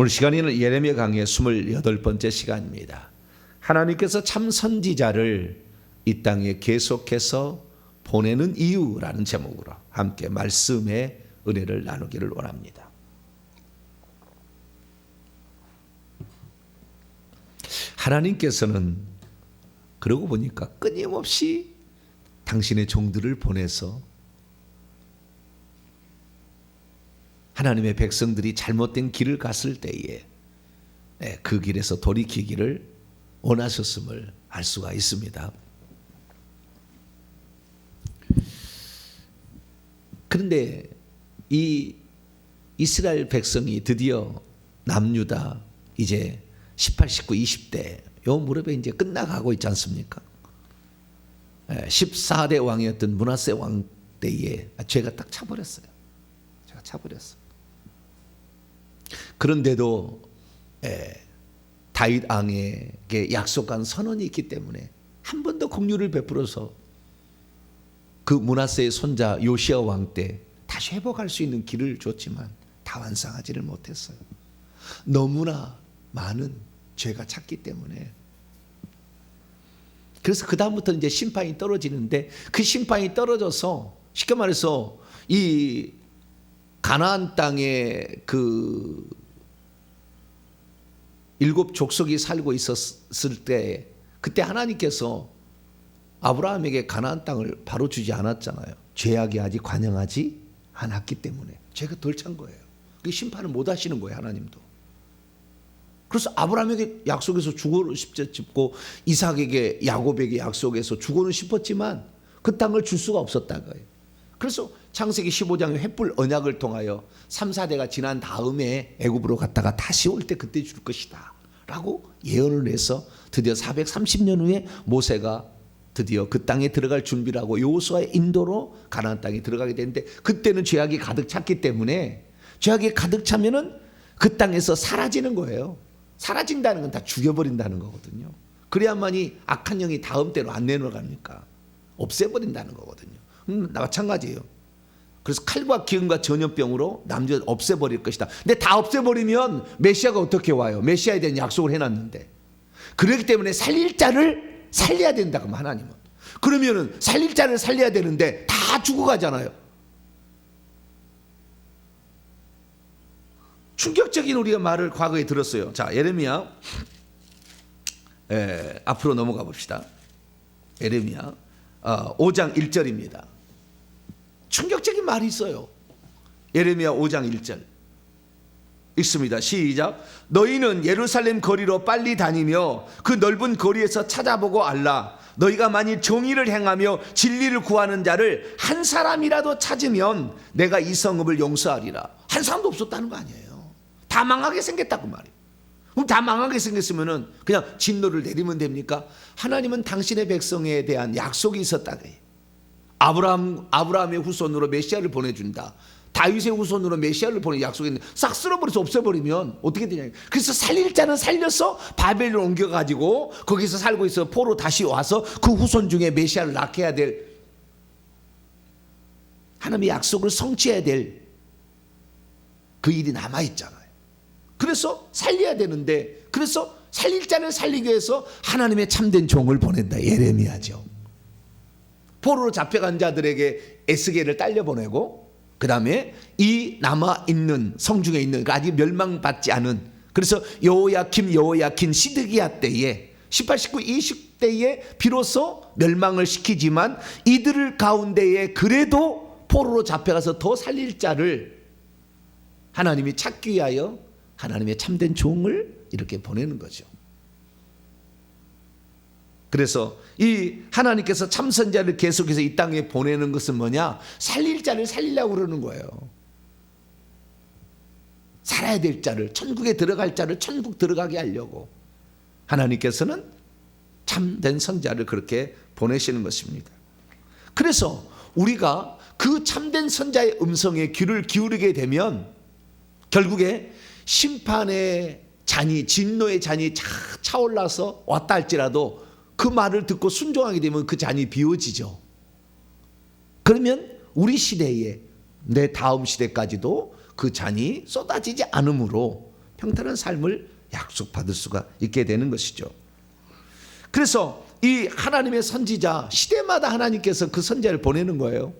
오늘 시간에는 예레미야 강의 28번째 시간입니다. 하나님께서 참 선지자를 이 땅에 계속해서 보내는 이유라는 제목으로 함께 말씀의 은혜를 나누기를 원합니다. 하나님께서는 그러고 보니까 끊임없이 당신의 종들을 보내서 하나님의 백성들이 잘못된 길을 갔을 때에 그 길에서 돌이키기를 원하셨음을 알 수가 있습니다. 그런데 이 이스라엘 백성이 드디어 남유다 이제 18, 19, 20대 요 무렵에 이제 끝나가고 있지 않습니까? 14대 왕이었던 므낫세 왕 때에 죄가 딱 차버렸어요. 제가 차버렸어요. 그런데도 다윗 왕에게 약속한 선언이 있기 때문에 한 번 더 긍휼을 베풀어서 그 므낫세의 손자 요시야 왕 때 다시 회복할 수 있는 길을 줬지만 다 완성하지를 못했어요. 너무나 많은 죄가 찼기 때문에. 그래서 그 다음부터 이제 심판이 떨어지는데 그 심판이 떨어져서 쉽게 말해서 이 가나안 땅에 그 7 족속이 살고 있었을 때 그때 하나님께서 아브라함에게 가나안 땅을 바로 주지 않았잖아요. 죄악이 아직 관영하지 않았기 때문에 죄가 덜 찬 거예요. 그 심판을 못 하시는 거예요, 하나님도. 그래서 아브라함에게 약속해서 주고는 싶고 이삭에게 야곱에게 약속해서 주고는 싶었지만 그 땅을 줄 수가 없었다는 거예요. 그래서 창세기 15장의 횃불 언약을 통하여 3, 4대가 지난 다음에 애굽으로 갔다가 다시 올 때 그때 줄 것이다 라고 예언을 해서 드디어 430년 후에 모세가 드디어 그 땅에 들어갈 준비를 하고 여호수아의 인도로 가나안 땅에 들어가게 되는데 그때는 죄악이 가득 찼기 때문에 죄악이 가득 차면은 그 땅에서 사라지는 거예요. 사라진다는 건 다 죽여버린다는 거거든요. 그래야만이 악한 영이 다음 때로 안 내려가니까 없애버린다는 거거든요. 마찬가지예요. 그래서 칼과 기근과 전염병으로 남자를 없애버릴 것이다. 근데 다 없애버리면 메시아가 어떻게 와요? 메시아에 대한 약속을 해놨는데. 그렇기 때문에 살릴 자를 살려야 된다고 하나님은. 그러면은 살릴 자를 살려야 되는데 다 죽어가잖아요. 충격적인 우리가 말을 과거에 들었어요. 자, 예레미야 앞으로 넘어가 봅시다. 예레미야 5장 1절입니다. 충격적인 말이 있어요. 예레미야 5장 1절 읽습니다. 시작. 너희는 예루살렘 거리로 빨리 다니며 그 넓은 거리에서 찾아보고 알라. 너희가 만일 정의를 행하며 진리를 구하는 자를 한 사람이라도 찾으면 내가 이 성읍을 용서하리라. 한 사람도 없었다는 거 아니에요. 다 망하게 생겼다고 말이에요. 그럼 다 망하게 생겼으면은 그냥 진노를 내리면 됩니까? 하나님은 당신의 백성에 대한 약속이 있었다고 해요. 아브라함의 후손으로 메시아를 보내준다. 다윗의 후손으로 메시아를 보내 약속했는데 싹 쓸어버려서 없애버리면 어떻게 되냐. 그래서 살릴 자는 살려서 바벨로 옮겨가지고 거기서 살고 있어 포로 다시 와서 그 후손 중에 메시아를 낳게 될 하나님의 약속을 성취해야 될 그 일이 남아있잖아요. 그래서 살려야 되는데 그래서 살릴 자를 살리기 위해서 하나님의 참된 종을 보낸다. 예레미야죠. 포로로 잡혀간 자들에게 에스겔을 딸려보내고 그 다음에 이 남아있는 성중에 있는 아직 멸망받지 않은 그래서 여호야킨 시드기야 때에 18, 19, 20대에 비로소 멸망을 시키지만 이들 가운데에 그래도 포로로 잡혀가서 더 살릴 자를 하나님이 찾기 위하여 하나님의 참된 종을 이렇게 보내는 거죠. 그래서 이 하나님께서 참선자를 계속해서 이 땅에 보내는 것은 뭐냐? 살릴 자를 살리려고 그러는 거예요. 살아야 될 자를, 천국에 들어갈 자를 천국 들어가게 하려고 하나님께서는 참된 선자를 그렇게 보내시는 것입니다. 그래서 우리가 그 참된 선자의 음성에 귀를 기울이게 되면 결국에 심판의 잔이, 진노의 잔이 차올라서 왔다 할지라도 그 말을 듣고 순종하게 되면 그 잔이 비워지죠. 그러면 우리 시대에 내 다음 시대까지도 그 잔이 쏟아지지 않으므로 평탄한 삶을 약속받을 수가 있게 되는 것이죠. 그래서 이 하나님의 선지자, 시대마다 하나님께서 그 선지자를 보내는 거예요.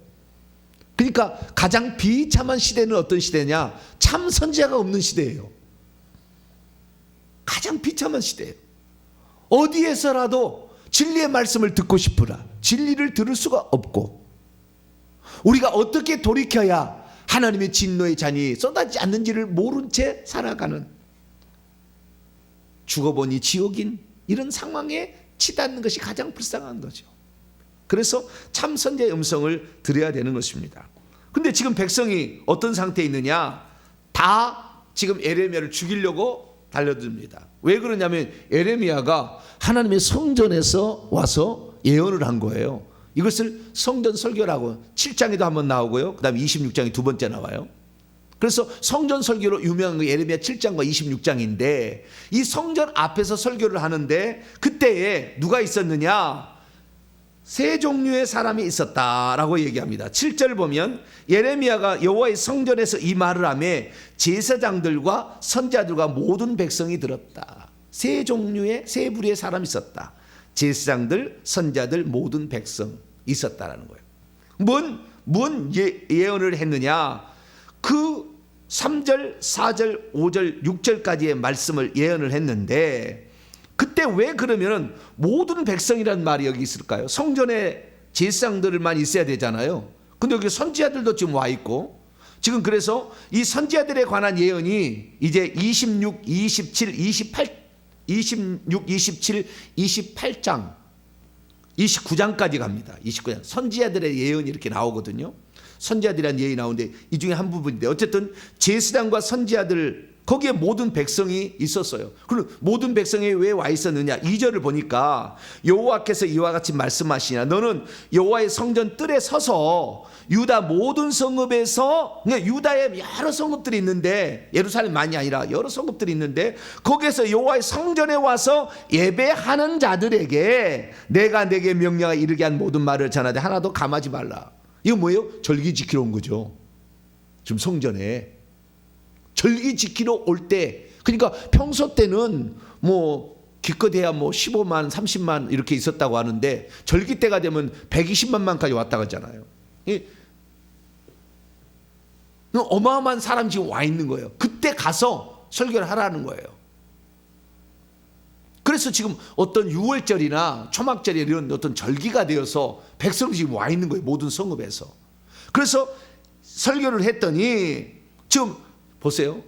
그러니까 가장 비참한 시대는 어떤 시대냐? 참 선지자가 없는 시대예요. 가장 비참한 시대예요. 어디에서라도 진리의 말씀을 듣고 싶으나 진리를 들을 수가 없고, 우리가 어떻게 돌이켜야 하나님의 진노의 잔이 쏟아지지 않는지를 모른 채 살아가는, 죽어보니 지옥인 이런 상황에 치닫는 것이 가장 불쌍한 거죠. 그래서 참 선지자의 음성을 들어야 되는 것입니다. 근데 지금 백성이 어떤 상태에 있느냐? 다 지금 에레미야를 죽이려고 달려듭니다. 왜 그러냐면 에레미야가 하나님의 성전에서 와서 예언을 한 거예요. 이것을 성전 설교라고 7장에도 한번 나오고요. 그 다음에 26장이 두 번째 나와요. 그래서 성전 설교로 유명한 게 에레미야 7장과 26장인데, 이 성전 앞에서 설교를 하는데 그때에 누가 있었느냐? 세 종류의 사람이 있었다라고 얘기합니다. 7절 보면 예레미야가 여호와의 성전에서 이 말을 하며 제사장들과 선지자들과 모든 백성이 들었다. 세 종류의, 세 부류의 사람이 있었다. 제사장들, 선지자들, 모든 백성 있었다라는 거예요. 뭔 예언을 했느냐? 그 3절, 4절, 5절, 6절까지의 말씀을 예언을 했는데, 그때 왜 그러면은 모든 백성이라는 말이 여기 있을까요? 성전에 제사장들만 있어야 되잖아요. 근데 여기 선지자들도 지금 와 있고, 지금 그래서 이 선지자들에 관한 예언이 이제 26, 27, 28장, 29장까지 갑니다. 29장. 선지자들의 예언이 이렇게 나오거든요. 선지자들이란 예언이 나오는데 이 중에 한 부분인데, 어쨌든 제사장과 선지자들, 거기에 모든 백성이 있었어요. 그럼 모든 백성이 왜 와 있었느냐? 2절을 보니까 여호와께서 이와 같이 말씀하시냐, 너는 여호와의 성전 뜰에 서서 유다 모든 성읍에서, 그러니까 유다에 여러 성읍들이 있는데, 예루살렘만이 아니라 여러 성읍들이 있는데, 거기에서 여호와의 성전에 와서 예배하는 자들에게 내가 내게 명령하 이르게 한 모든 말을 전하되 하나도 감하지 말라. 이거 뭐예요? 절기 지키러 온 거죠. 지금 성전에 절기 지키러 올 때, 그러니까 평소 때는 뭐 기껏해야 뭐 15만 30만 이렇게 있었다고 하는데, 절기 때가 되면 120만만까지 왔다 갔잖아요. 어마어마한 사람 지금 와 있는 거예요. 그때 가서 설교를 하라는 거예요. 그래서 지금 어떤 6월절이나 초막절이 이런 어떤 절기가 되어서 백성이 지금 와 있는 거예요. 모든 성읍에서. 그래서 설교를 했더니 지금 보세요.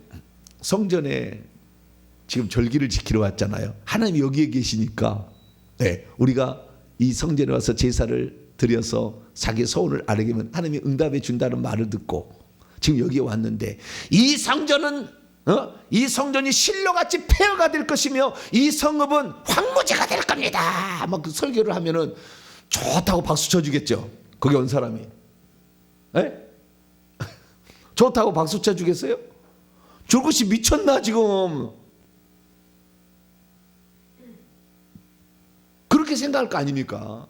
성전에 지금 절기를 지키러 왔잖아요. 하나님이 여기에 계시니까, 네, 우리가 이 성전에 와서 제사를 드려서 자기의 소원을 아뢰면 하나님이 응답해 준다는 말을 듣고 지금 여기에 왔는데, 이 성전은 이 성전이 실로같이 폐허가 될 것이며 이 성읍은 황무지가 될 겁니다. 막 그 설교를 하면은 좋다고 박수 쳐주겠죠. 거기 온 사람이. 네? 좋다고 박수 쳐주겠어요? 저것이 미쳤나 지금? 그렇게 생각할 거 아닙니까?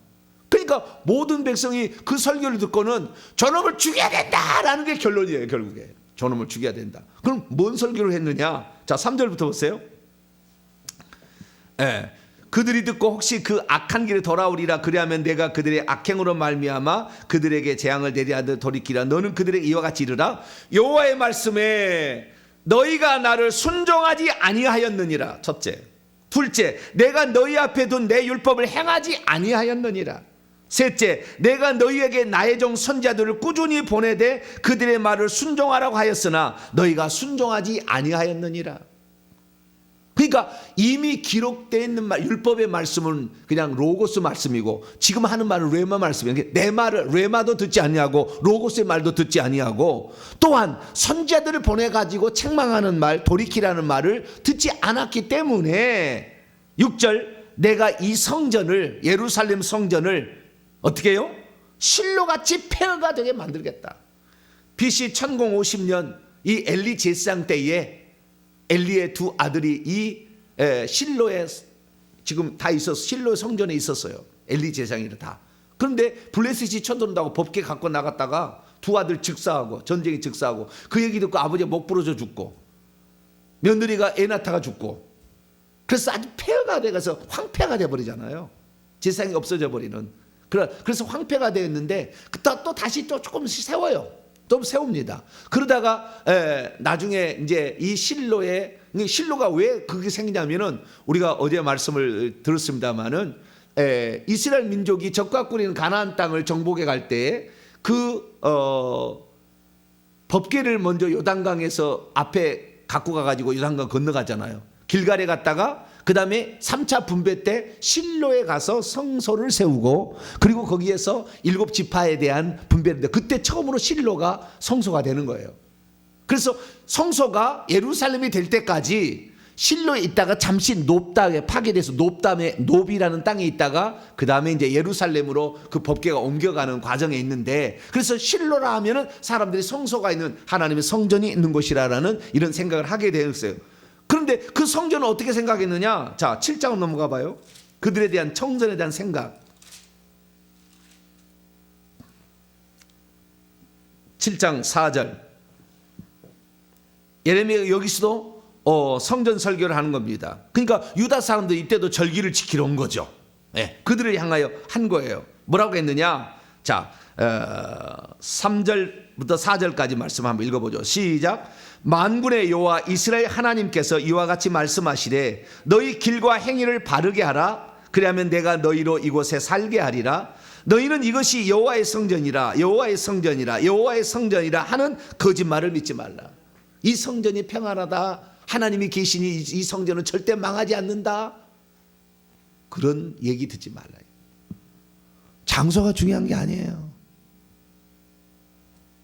그러니까 모든 백성이 그 설교를 듣고는 저놈을 죽여야 된다라는 게 결론이에요. 결국에 저놈을 죽여야 된다. 그럼 뭔 설교를 했느냐? 자, 3절부터 보세요. 예. 그들이 듣고 혹시 그 악한 길에 돌아오리라. 그리하면 내가 그들의 악행으로 말미암아 그들에게 재앙을 내리하듯 돌이키라. 너는 그들에게 이와 같이 이르라. 여호와의 말씀에 너희가 나를 순종하지 아니하였느니라. 첫째. 둘째, 내가 너희 앞에 둔 내 율법을 행하지 아니하였느니라. 셋째, 내가 너희에게 나의 종 선지자들을 꾸준히 보내되 그들의 말을 순종하라고 하였으나 너희가 순종하지 아니하였느니라. 그러니까 이미 기록되어 있는 말, 율법의 말씀은 그냥 로고스 말씀이고, 지금 하는 말은 레마 말씀이에요. 내 말을 레마도 듣지 아니하고 로고스의 말도 듣지 아니하고, 또한 선지자들을 보내가지고 책망하는 말, 돌이키라는 말을 듣지 않았기 때문에 6절, 내가 이 성전을, 예루살렘 성전을 어떻게 해요? 실로같이 폐허가 되게 만들겠다. BC 1050년 이 엘리 제사장 때에 엘리의 두 아들이 이 실로에 지금 다 있었어. 실로 성전에 있었어요. 엘리 제사장이라 다. 그런데 블레셋이 쳐들어온다고 법궤 갖고 나갔다가 두 아들 즉사하고, 전쟁에 즉사하고, 그 얘기 듣고 아버지가 목 부러져 죽고, 며느리가 애 낳다가 죽고, 그래서 아주 폐허가 돼가서 황폐가 돼버리잖아요. 재산이 없어져 버리는. 그래서 황폐가 되었는데 또 다시 또 조금씩 세워요. 또 세웁니다. 그러다가 나중에 이제 이 실로가 왜 그게 생기냐면은, 우리가 어제 말씀을 들었습니다마는 이스라엘 민족이 적과 꿀인 가나안 땅을 정복해 갈 때 그 법궤를 먼저 요단강에서 앞에 갖고 가가지고 요단강 건너가잖아요. 길갈에 갔다가 그 다음에 3차 분배 때 실로에 가서 성소를 세우고, 그리고 거기에서 7지파에 대한 분배인데, 그때 처음으로 실로가 성소가 되는 거예요. 그래서 성소가 예루살렘이 될 때까지 실로에 있다가 잠시 높다에 파괴돼서 높이라는 땅에 있다가 그 다음에 이제 예루살렘으로 그 법궤가 옮겨가는 과정에 있는데, 그래서 실로라 하면은 사람들이 성소가 있는, 하나님의 성전이 있는 곳이라는 이런 생각을 하게 되었어요. 그런데 그 성전은 어떻게 생각했느냐? 자, 7장 넘어가 봐요. 그들에 대한 청전에 대한 생각. 7장 4절. 예레미야가 여기서도 성전 설교를 하는 겁니다. 그러니까 유다 사람들 이때도 절기를 지키러 온 거죠. 그들을 향하여 한 거예요. 뭐라고 했느냐? 자, 3절부터 4절까지 말씀 한번 읽어보죠. 시작. 만군의 여호와 이스라엘 하나님께서 이와 같이 말씀하시되, 너희 길과 행위를 바르게 하라. 그리하면 내가 너희로 이곳에 살게 하리라. 너희는 이것이 여호와의 성전이라, 여호와의 성전이라, 여호와의 성전이라 하는 거짓말을 믿지 말라. 이 성전이 평안하다, 하나님이 계시니 이 성전은 절대 망하지 않는다, 그런 얘기 듣지 말라. 장소가 중요한 게 아니에요.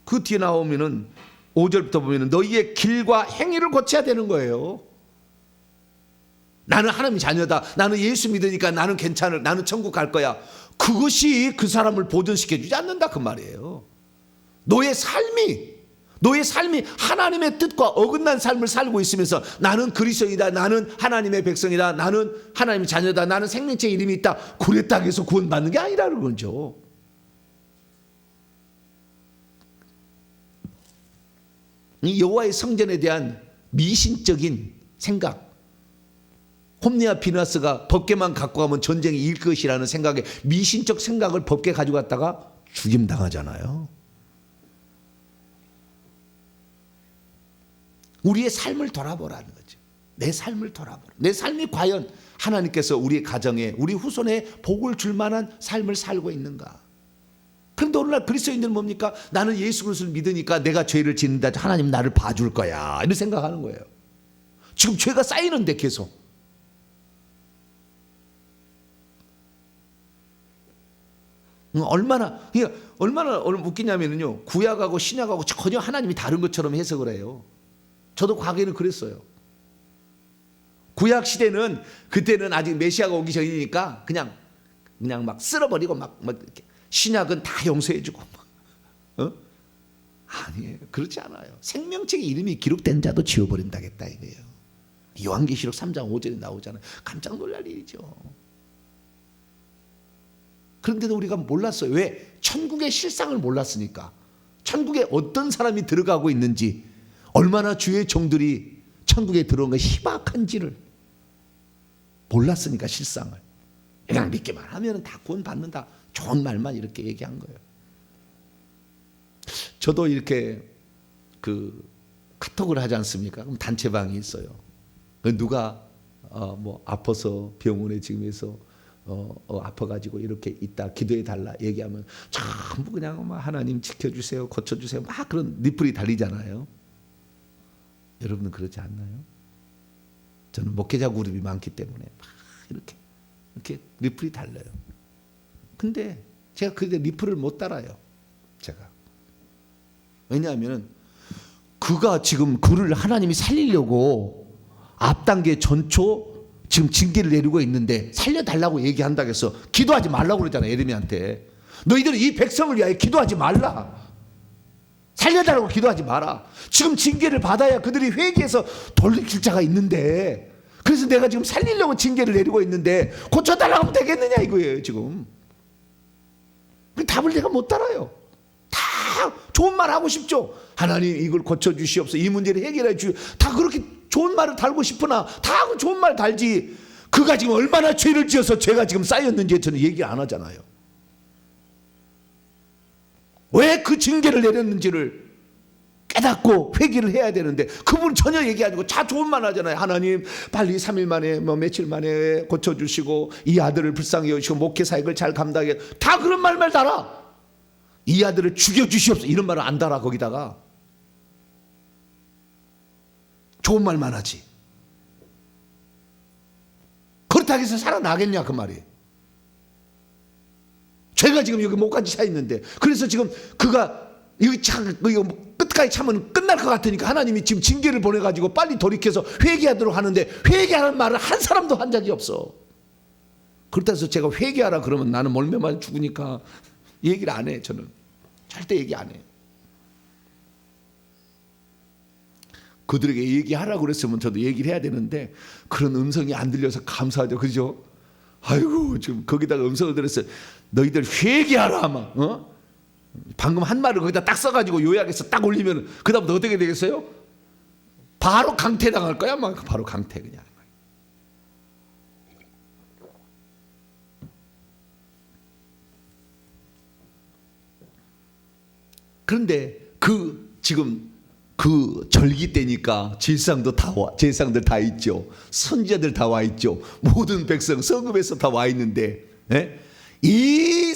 그 뒤에 나오면은 5절부터 보면은 너희의 길과 행위를 고쳐야 되는 거예요. 나는 하나님 자녀다, 나는 예수 믿으니까 나는 괜찮을, 나는 천국 갈 거야. 그것이 그 사람을 보존시켜주지 않는다, 그 말이에요. 너의 삶이 하나님의 뜻과 어긋난 삶을 살고 있으면서 나는 그리스도이다, 나는 하나님의 백성이다, 나는 하나님의 자녀다, 나는 생명체의 이름이 있다, 그랬다고 해서 구원받는 게 아니라는 거죠. 이 여호와의 성전에 대한 미신적인 생각, 홈리와 비나스가 법궤만 갖고 가면 전쟁이 이길 것이라는 생각에, 미신적 생각을 법궤 가지고 갔다가 죽임당하잖아요. 우리의 삶을 돌아보라는 거죠. 내 삶을 돌아보라. 내 삶이 과연 하나님께서 우리 가정에, 우리 후손에 복을 줄 만한 삶을 살고 있는가? 그런데 오늘날 그리스도인들은 뭡니까? 나는 예수 그리스도를 믿으니까 내가 죄를 짓는다, 하나님 나를 봐줄 거야, 이런 생각하는 거예요. 지금 죄가 쌓이는데 계속. 얼마나 웃기냐면요, 구약하고 신약하고 전혀 하나님이 다른 것처럼 해석을 해요. 저도 과거에는 그랬어요. 구약 시대는, 그때는 아직 메시아가 오기 전이니까 그냥 막 쓸어버리고 막 이렇게. 신약은 다 용서해주고. 아니에요. 그렇지 않아요. 생명책의 이름이 기록된 자도 지워버린다겠다 이거예요. 요한계시록 3장 5절에 나오잖아요. 깜짝 놀랄 일이죠. 그런데도 우리가 몰랐어요. 왜? 천국의 실상을 몰랐으니까. 천국에 어떤 사람이 들어가고 있는지, 얼마나 주의 종들이 천국에 들어온 것이 희박한지를 몰랐으니까, 실상을. 그냥 믿기만 하면 다 구원받는다, 좋은 말만 이렇게 얘기한 거예요. 저도 이렇게 그 카톡을 하지 않습니까? 그럼 단체방이 있어요. 누가 뭐 아파서 병원에 지금에서 아파가지고 이렇게 있다, 기도해 달라 얘기하면 전부 그냥 막 하나님 지켜주세요, 고쳐주세요, 막 그런 리플이 달리잖아요. 여러분은 그렇지 않나요? 저는 목회자 그룹이 많기 때문에 막 이렇게 리플이 달려요. 근데 제가 그때 리플을 못 달아요. 제가. 왜냐하면 그가 지금 그를 하나님이 살리려고 앞단계 전초 지금 징계를 내리고 있는데 살려달라고 얘기한다고 해서 기도하지 말라고 그러잖아요. 예레미야한테. 너희들은 이 백성을 위하여 기도하지 말라. 살려달라고 기도하지 마라. 지금 징계를 받아야 그들이 회개해서 돌이킬 자가 있는데, 그래서 내가 지금 살리려고 징계를 내리고 있는데 고쳐달라고 하면 되겠느냐 이거예요 지금. 그 답을 내가 못 달아요. 다 좋은 말 하고 싶죠. 하나님 이걸 고쳐주시옵소서, 이 문제를 해결해 주시옵소서, 다 그렇게 좋은 말을 달고 싶으나 다 그 좋은 말 달지 그가 지금 얼마나 죄를 지어서 죄가 지금 쌓였는지 저는 얘기 안 하잖아요. 왜 그 징계를 내렸는지를 깨닫고 회개를 해야 되는데 그분 전혀 얘기 안 하고 다 좋은 말 하잖아요. 하나님 빨리 3일 만에 뭐 며칠 만에 고쳐주시고 이 아들을 불쌍히 여기시고 목회 사역을 잘 감당해, 다 그런 말만 달아. 이 아들을 죽여주시옵소서 이런 말을 안 달아. 거기다가 좋은 말만 하지. 그렇다고 해서 살아나겠냐 그 말이. 죄가 지금 여기 목까지 차 있는데, 그래서 지금 그가 이거 끝까지 참으면 끝날 것 같으니까 하나님이 지금 징계를 보내가지고 빨리 돌이켜서 회개하도록 하는데 회개하는 말을 한 사람도 한 적이 없어. 그렇다 해서 제가 회개하라 그러면 나는 몰매만 죽으니까 얘기를 안 해. 저는 절대 얘기 안 해. 그들에게 얘기하라고 그랬으면 저도 얘기를 해야 되는데 그런 음성이 안 들려서 감사하죠. 그죠? 아이고 지금 거기다가 음성을 들었어요. 너희들 회개하라 막. 방금 한 말을 거기다 딱 써가지고 요약해서 딱 올리면 그다음부터 어떻게 되겠어요? 바로 강퇴당할 거야. 막 바로 강퇴 그냥. 그런데 지금 그 절기 때니까 제사장들 다 있죠. 선지자들 다 와 있죠. 모든 백성 성읍에서 다 와 있는데, 이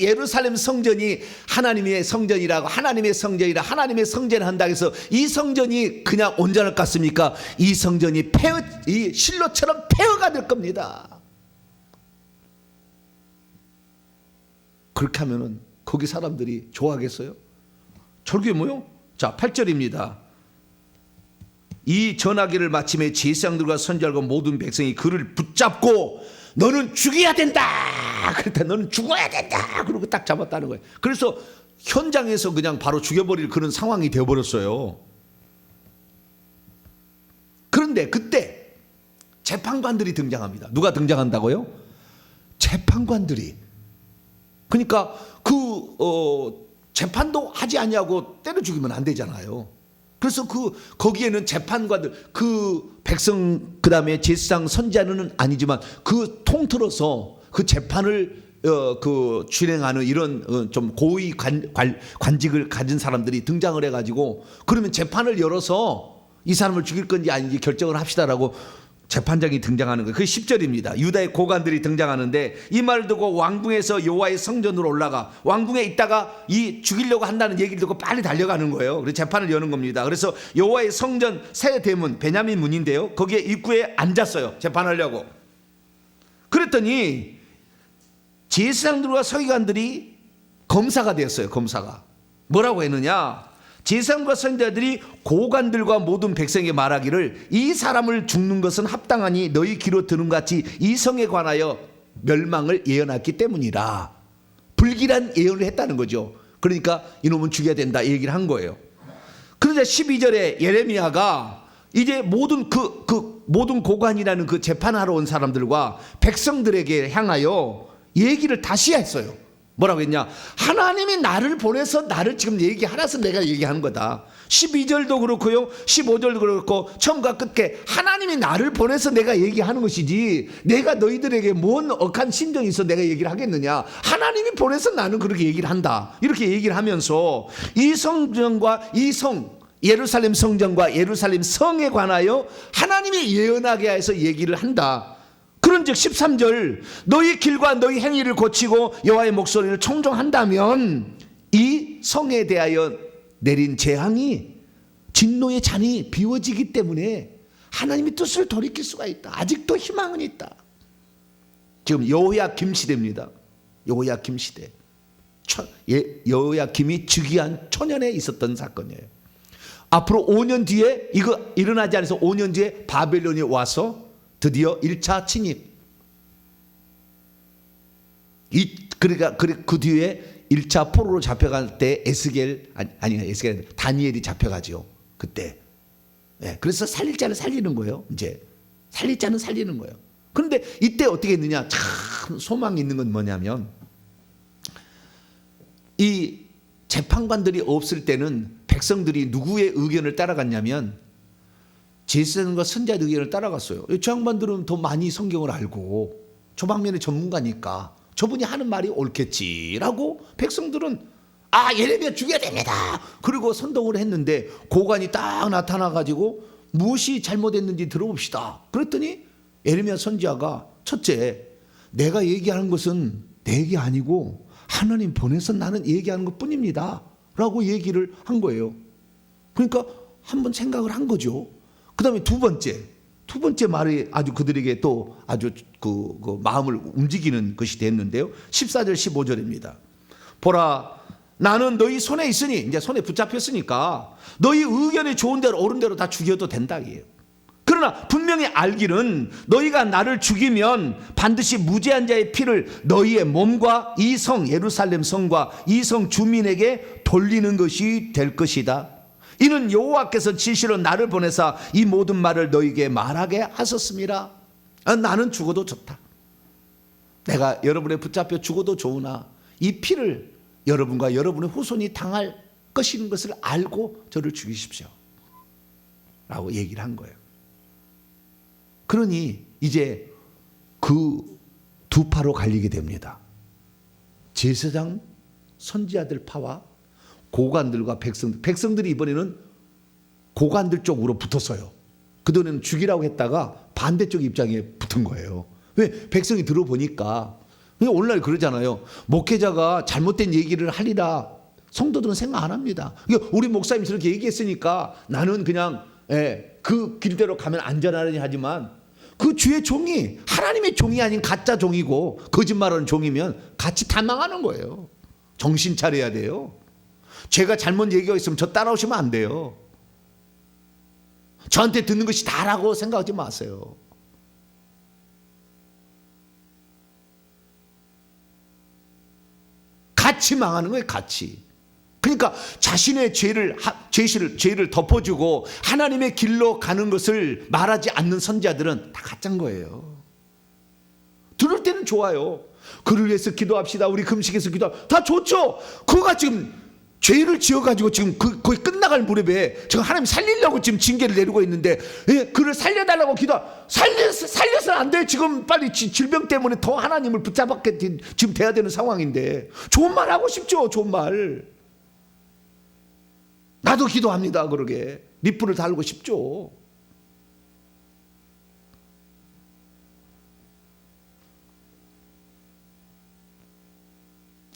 예루살렘 성전이 하나님의 성전이라고, 하나님의 성전을 한다고 해서 이 성전이 그냥 온전할 것 같습니까? 이 성전이 이 실로처럼 폐허가 될 겁니다. 그렇게 하면은 거기 사람들이 좋아하겠어요? 절규 뭐요? 자, 8절입니다. 이 전하기를 마침에 제사장들과 선지자들과 모든 백성이 그를 붙잡고 너는 죽여야 된다. 그랬다. 너는 죽어야 된다. 그러고 딱 잡았다는 거예요. 그래서 현장에서 그냥 바로 죽여버릴 그런 상황이 되어버렸어요. 그런데 그때 재판관들이 등장합니다. 누가 등장한다고요? 재판관들이. 그러니까 재판도 하지 않냐고 때려 죽이면 안 되잖아요. 그래서 거기에는 재판관들, 백성, 그 다음에 제사장 선지자는 아니지만 통틀어서 그 재판을 진행하는 이런 좀 고위 관직을 가진 사람들이 등장을 해가지고, 그러면 재판을 열어서 이 사람을 죽일 건지 아닌지 결정을 합시다라고 재판장이 등장하는 거예요. 그게 10절입니다. 유다의 고관들이 등장하는데 이 말을 듣고 왕궁에서 여호와의 성전으로 올라가, 왕궁에 있다가 이 죽이려고 한다는 얘기를 듣고 빨리 달려가는 거예요. 그래서 재판을 여는 겁니다. 그래서 여호와의 성전 새 대문, 베냐민 문인데요, 거기에 입구에 앉았어요. 재판하려고. 그랬더니 제사장들과 서기관들이 검사가 되었어요. 검사가 뭐라고 했느냐? 제사장과 선지자들이 고관들과 모든 백성에게 말하기를 이 사람을 죽는 것은 합당하니 너희 귀로 들은 같이 이 성에 관하여 멸망을 예언했기 때문이라. 불길한 예언을 했다는 거죠. 그러니까 이놈은 죽여야 된다 이 얘기를 한 거예요. 그러자 12절에 예레미야가 이제 모든 모든 고관이라는 그 재판하러 온 사람들과 백성들에게 향하여 얘기를 다시 했어요. 뭐라고 했냐? 하나님이 나를 보내서 나를 지금 얘기하라서 내가 얘기하는 거다. 12절도 그렇고요, 15절도 그렇고 처음과 끝에 하나님이 나를 보내서 내가 얘기하는 것이지 내가 너희들에게 뭔 억한 심정이 있어 내가 얘기를 하겠느냐. 하나님이 보내서 나는 그렇게 얘기를 한다. 이렇게 얘기를 하면서 이 성전과 이 예루살렘 성전과 예루살렘 성에 관하여 하나님이 예언하게 해서 얘기를 한다. 그런즉 13절 너희 길과 너희 행위를 고치고 여호와의 목소리를 청종한다면 이 성에 대하여 내린 재앙이 진노의 잔이 비워지기 때문에 하나님의 뜻을 돌이킬 수가 있다. 아직도 희망은 있다. 지금 여호야김 시대입니다. 여호야김 시대. 여호야김이 즉위한 초년에 있었던 사건이에요. 앞으로 5년 뒤에 이거 일어나지 않아서 5년 뒤에 바벨론이 와서 드디어 1차 침입. 그러니까 그 뒤에 1차 포로로 잡혀갈 때 다니엘이 잡혀가죠. 그때. 그래서 살릴 자는 살리는 거예요. 이제 살릴 자는 살리는 거예요. 그런데 이때 어떻게 했느냐? 참 소망이 있는 건 뭐냐면 이 재판관들이 없을 때는 백성들이 누구의 의견을 따라갔냐면 제사장과 선지자의 의견을 따라갔어요. 저 양반들은 더 많이 성경을 알고 저 방면의 전문가니까 저분이 하는 말이 옳겠지라고 백성들은 예레미야 죽여야 됩니다. 그리고 선동을 했는데 고관이 딱 나타나가지고 무엇이 잘못했는지 들어봅시다. 그랬더니 예레미야 선지자가 첫째, 내가 얘기하는 것은 내 얘기 아니고 하나님 보내서 나는 얘기하는 것뿐입니다 라고 얘기를 한 거예요. 그러니까 한번 생각을 한 거죠. 그 다음에 두 번째 말이 아주 그들에게 또 아주 그 마음을 움직이는 것이 됐는데요. 14절 15절입니다. 보라, 나는 너희 손에 있으니, 이제 손에 붙잡혔으니까 너희 의견이 좋은 대로 옳은 대로 다 죽여도 된다 이에요. 그러나 분명히 알기는 너희가 나를 죽이면 반드시 무죄한 자의 피를 너희의 몸과 이 성 예루살렘 성과 이 성 주민에게 돌리는 것이 될 것이다. 이는 여호와께서 진실로 나를 보내사 이 모든 말을 너희에게 말하게 하셨습니다. 나는 죽어도 좋다. 내가 여러분에 붙잡혀 죽어도 좋으나 이 피를 여러분과 여러분의 후손이 당할 것인 것을 알고 저를 죽이십시오 라고 얘기를 한 거예요. 그러니 이제 그 두 파로 갈리게 됩니다. 제사장 선지자들 파와 고관들과 백성들이 이번에는 고관들 쪽으로 붙었어요. 그동안은 죽이라고 했다가 반대쪽 입장에 붙은 거예요. 왜? 백성이 들어보니까. 오늘날 그러잖아요. 목회자가 잘못된 얘기를 하리라 성도들은 생각 안 합니다. 우리 목사님이 저렇게 얘기했으니까 나는 그냥 그 길대로 가면 안전하려니 하지만 그 주의 종이 하나님의 종이 아닌 가짜 종이고 거짓말하는 종이면 같이 다 망하는 거예요. 정신 차려야 돼요. 제가 잘못 얘기하고 있으면 저 따라오시면 안 돼요. 저한테 듣는 것이 다라고 생각하지 마세요. 같이 망하는 거예요. 같이. 그러니까 자신의 죄를 덮어주고 하나님의 길로 가는 것을 말하지 않는 선지자들은 다 가짜인 거예요. 들을 때는 좋아요. 그를 위해서 기도합시다. 우리 금식해서 기도합시다. 다 좋죠. 그거가 지금 죄를 지어가지고 지금 거의 끝나갈 무렵에 지금 하나님 살리려고 지금 징계를 내리고 있는데 그를 살려달라고 살려서는 안 돼. 지금 빨리 질병 때문에 더 하나님을 붙잡게 지금 돼야 되는 상황인데 좋은 말 하고 싶죠. 좋은 말. 나도 기도합니다. 그러게 밑불을 달고 싶죠.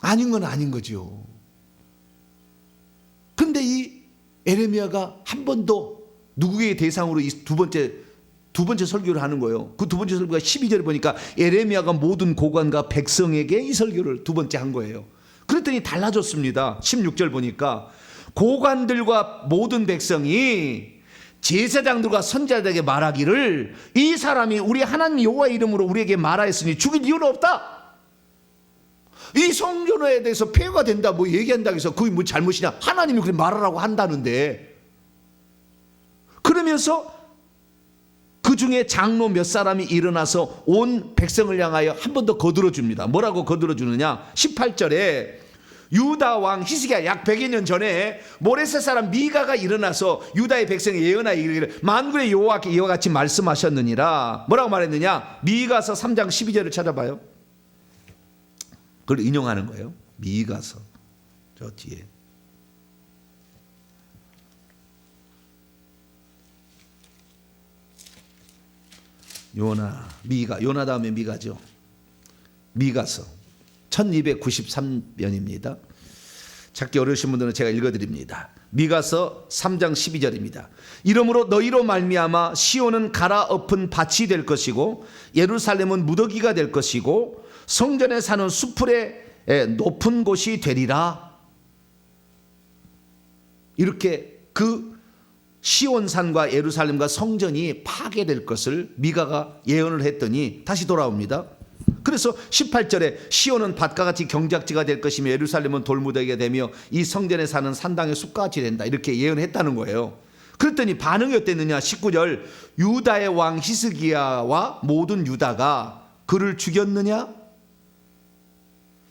아닌 건 아닌 거죠. 근데 이 에레미야가 한 번도 누구의 대상으로 이 두 번째 설교를 하는 거예요. 그 두 번째 설교가 12절에 보니까 에레미야가 모든 고관과 백성에게 이 설교를 두 번째 한 거예요. 그랬더니 달라졌습니다. 16절 보니까 고관들과 모든 백성이 제사장들과 선지자들에게 말하기를 이 사람이 우리 하나님 여호와의 이름으로 우리에게 말하였으니 죽일 이유는 없다. 이 성전에 대해서 폐허가 된다 뭐 얘기한다고 해서 그게 뭐 잘못이냐. 하나님이 그렇게 말하라고 한다는데. 그러면서 그 중에 장로 몇 사람이 일어나서 온 백성을 향하여 한 번 더 거들어 줍니다. 뭐라고 거들어 주느냐. 18절에 유다 왕 히스기야 약 100여 년 전에 모레셋 사람 미가가 일어나서 유다의 백성에 예언하여 이르기를 만군의 여호와께 이와 같이 말씀하셨느니라. 뭐라고 말했느냐. 미가서 3장 12절을 찾아봐요. 그걸 인용하는 거예요. 미가서 저 뒤에 요나 다음에 미가죠. 미가서 1293년입니다. 찾기 어려우신 분들은 제가 읽어드립니다. 미가서 3장 12절입니다. 이러므로 너희로 말미암아 시온은 갈아엎은 밭이 될 것이고 예루살렘은 무더기가 될 것이고 성전에 사는 수풀의 높은 곳이 되리라. 이렇게 그 시온산과 예루살렘과 성전이 파괴될 것을 미가가 예언을 했더니 다시 돌아옵니다. 그래서 18절에 시온은 밭과 같이 경작지가 될 것이며 예루살렘은 돌무더기가 되며 이 성전에 사는 산당의 숲과 같이 된다. 이렇게 예언했다는 거예요. 그랬더니 반응이 어땠느냐. 19절 유다의 왕 히스기야와 모든 유다가 그를 죽였느냐.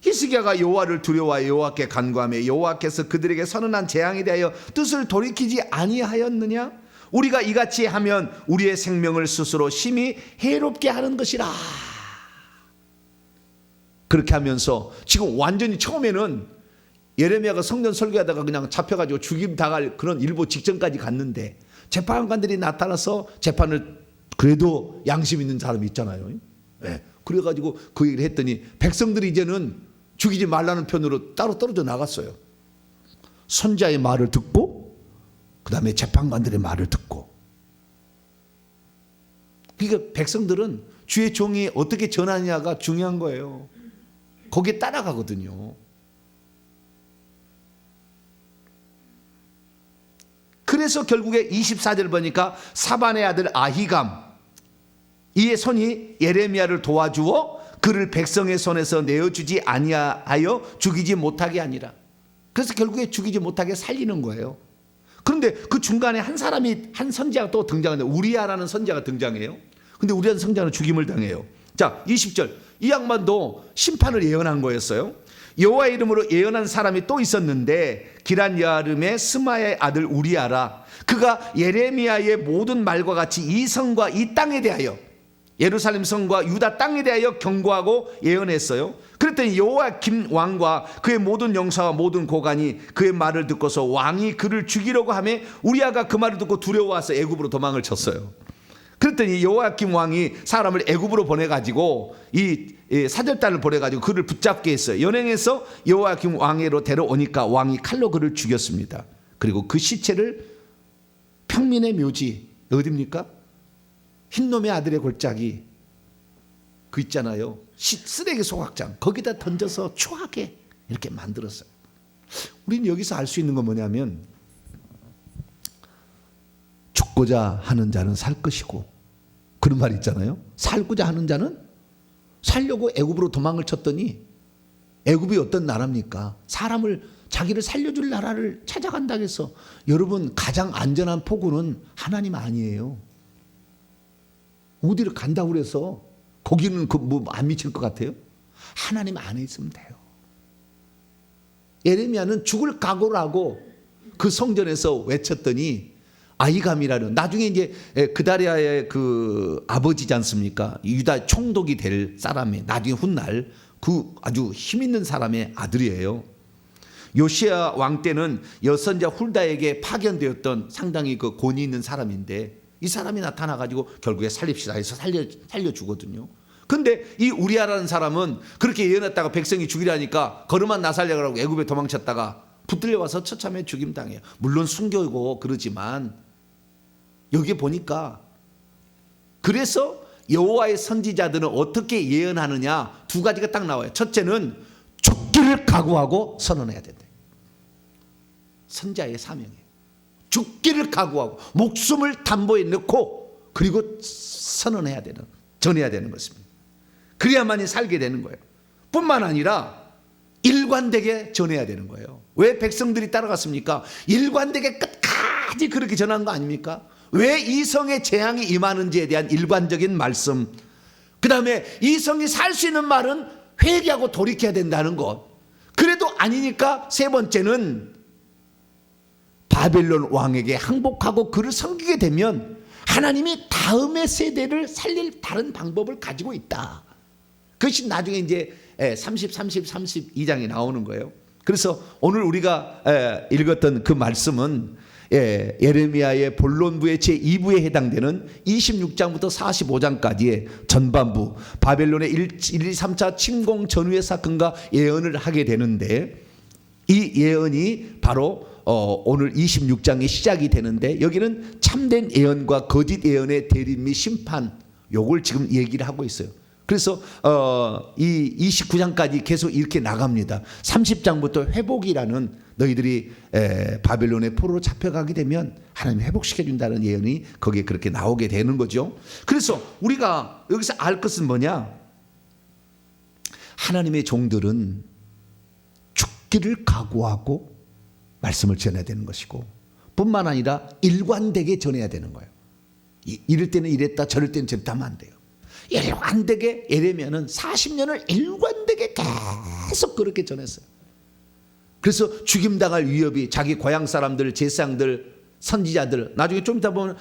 히스기야가 여호와를 두려워하여 여호와께 간구하며 여호와께서 그들에게 선언한 재앙에 대하여 뜻을 돌이키지 아니하였느냐. 우리가 이같이 하면 우리의 생명을 스스로 심히 해롭게 하는 것이라. 그렇게 하면서 지금 완전히 처음에는 예레미야가 성전 설교하다가 그냥 잡혀가지고 죽임 당할 그런 일보 직전까지 갔는데 재판관들이 나타나서 재판을 그래도 양심 있는 사람이 있잖아요. 네. 그래가지고 그 얘기를 했더니 백성들이 이제는 죽이지 말라는 편으로 따로 떨어져 나갔어요. 선자의 말을 듣고 그 다음에 재판관들의 말을 듣고. 그러니까 백성들은 주의 종이 어떻게 전하느냐가 중요한 거예요. 거기에 따라가거든요. 그래서 결국에 24절 보니까 사반의 아들 아히감 이의 손이 예레미야를 도와주어 그를 백성의 손에서 내어주지 아니하여 죽이지 못하게 하니라. 그래서 결국에 죽이지 못하게 살리는 거예요. 그런데 그 중간에 한 사람이 한 선지자가 또 등장하는데 우리야라는 선지자가 등장해요. 근데 우리야는 선지자는 죽임을 당해요. 자 20절 이 양반도 심판을 예언한 거였어요. 여호와의 이름으로 예언한 사람이 또 있었는데 기란 여아름의 스마의 아들 우리야라. 그가 예레미야의 모든 말과 같이 이 성과 이 땅에 대하여 예루살렘 성과 유다 땅에 대하여 경고하고 예언했어요. 그랬더니 여호야김 왕과 그의 모든 영사와 모든 고관이 그의 말을 듣고서 왕이 그를 죽이려고 하며 우리야가 그 말을 듣고 두려워와서 애굽으로 도망을 쳤어요. 그랬더니 여호야김 왕이 사람을 애굽으로 보내가지고 이 사절단을 보내가지고 그를 붙잡게 했어요. 연행해서 여호야김 왕에로 데려오니까 왕이 칼로 그를 죽였습니다. 그리고 그 시체를 평민의 묘지 어디입니까? 흰놈의 아들의 골짜기 그 있잖아요. 쓰레기 소각장 거기다 던져서 추하게 이렇게 만들었어요. 우리는 여기서 알 수 있는 건 뭐냐면 죽고자 하는 자는 살 것이고 그런 말 있잖아요. 살고자 하는 자는 살려고 애굽으로 도망을 쳤더니 애굽이 어떤 나라입니까? 사람을 자기를 살려줄 나라를 찾아간다고 해서 여러분 가장 안전한 포구는 하나님 아니에요. 어디를 간다고 그래서 거기는 뭐 안 미칠 것 같아요? 하나님 안에 있으면 돼요. 예레미야는 죽을 각오를 하고 그 성전에서 외쳤더니 아히감이라는 나중에 이제 그다리아의 그 아버지지 않습니까? 유다 총독이 될 사람이 나중에 훗날 그 아주 힘 있는 사람의 아들이에요. 요시야 왕 때는 여선자 훌다에게 파견되었던 상당히 그 권위 있는 사람인데 이 사람이 나타나가지고 결국에 살립시다 해서 살려주거든요. 근데 이 우리야라는 사람은 그렇게 예언했다가 백성이 죽이라니까 걸음만 나살려고 애굽에 도망쳤다가 붙들려 와서 처참해 죽임당해요. 물론 순교고 그러지만 여기 보니까 그래서 여호와의 선지자들은 어떻게 예언하느냐 두 가지가 딱 나와요. 첫째는 죽기를 각오하고 선언해야 된다. 선지자의 사명이에요. 죽기를 각오하고 목숨을 담보에 넣고 그리고 선언해야 되는 전해야 되는 것입니다. 그래야만이 살게 되는 거예요. 뿐만 아니라 일관되게 전해야 되는 거예요. 왜 백성들이 따라갔습니까? 일관되게 끝까지 그렇게 전한 거 아닙니까? 왜 이 성에 재앙이 임하는지에 대한 일관적인 말씀, 그 다음에 이 성이 살 수 있는 말은 회개하고 돌이켜야 된다는 것. 그래도 아니니까 세 번째는 바벨론 왕에게 항복하고 그를 섬기게 되면 하나님이 다음의 세대를 살릴 다른 방법을 가지고 있다. 그것이 나중에 이제 32장에 나오는 거예요. 그래서 오늘 우리가 읽었던 그 말씀은 예레미야의 본론부의 제2부에 해당되는 26장부터 45장까지의 전반부 바벨론의 1, 2, 3차 침공 전후의 사건과 예언을 하게 되는데 이 예언이 바로 오늘 26장의 시작이 되는데 여기는 참된 예언과 거짓 예언의 대립 및 심판 요걸 지금 얘기를 하고 있어요. 그래서 이 29장까지 계속 이렇게 나갑니다. 30장부터 회복이라는 너희들이 바벨론의 포로로 잡혀가게 되면 하나님이 회복시켜준다는 예언이 거기에 그렇게 나오게 되는 거죠. 그래서 우리가 여기서 알 것은 뭐냐? 하나님의 종들은 죽기를 각오하고 말씀을 전해야 되는 것이고 뿐만 아니라 일관되게 전해야 되는 거예요. 이럴 때는 이랬다 저럴 때는 저랬다 하면 안 돼요. 일관되게 예레미야는 40년을 일관되게 계속 그렇게 전했어요. 그래서 죽임당할 위협이 자기 고향 사람들 제사장들 선지자들 나중에 좀 이따 보면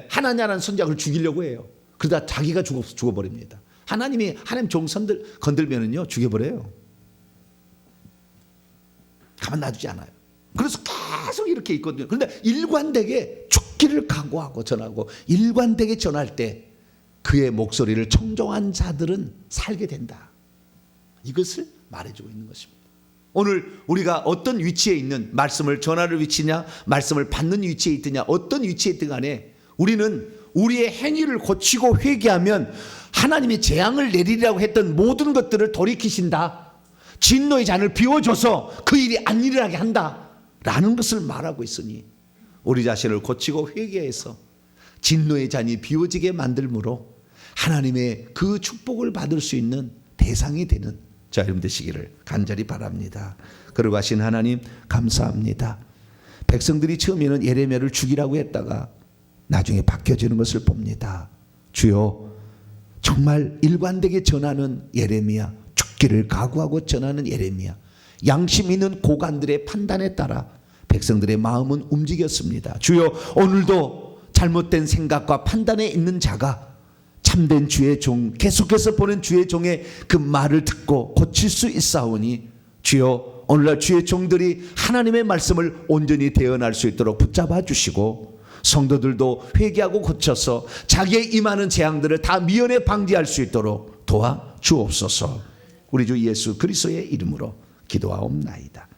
하나냐라는 선지자를 죽이려고 해요. 그러다 자기가 죽어버립니다. 하나님이 하나님 종선들 건들면은요 죽여버려요. 가만 놔두지 않아요. 그래서 계속 이렇게 있거든요. 그런데 일관되게 죽기를 각오하고 전하고 일관되게 전할 때 그의 목소리를 청종한 자들은 살게 된다. 이것을 말해주고 있는 것입니다. 오늘 우리가 어떤 위치에 있는, 말씀을 전하는 위치냐 말씀을 받는 위치에 있느냐 어떤 위치에 있든 간에 우리는 우리의 행위를 고치고 회개하면 하나님이 재앙을 내리라고 했던 모든 것들을 돌이키신다. 진노의 잔을 비워줘서 그 일이 안 일어나게 한다 라는 것을 말하고 있으니 우리 자신을 고치고 회개해서 진노의 잔이 비워지게 만들므로 하나님의 그 축복을 받을 수 있는 대상이 되는 자 여러분 되시기를 간절히 바랍니다. 그러고 하신 하나님 감사합니다. 백성들이 처음에는 예레미야를 죽이라고 했다가 나중에 바뀌어지는 것을 봅니다. 주여 정말 일관되게 전하는 예레미야, 죽기를 각오하고 전하는 예레미야, 양심 있는 고관들의 판단에 따라 백성들의 마음은 움직였습니다. 주여 오늘도 잘못된 생각과 판단에 있는 자가 참된 주의 종, 계속해서 보낸 주의 종의 그 말을 듣고 고칠 수 있사오니 주여 오늘날 주의 종들이 하나님의 말씀을 온전히 대언할 수 있도록 붙잡아 주시고 성도들도 회개하고 고쳐서 자기의 임하는 재앙들을 다 미연에 방지할 수 있도록 도와 주옵소서. 우리 주 예수 그리스도의 이름으로 기도하옵나이다.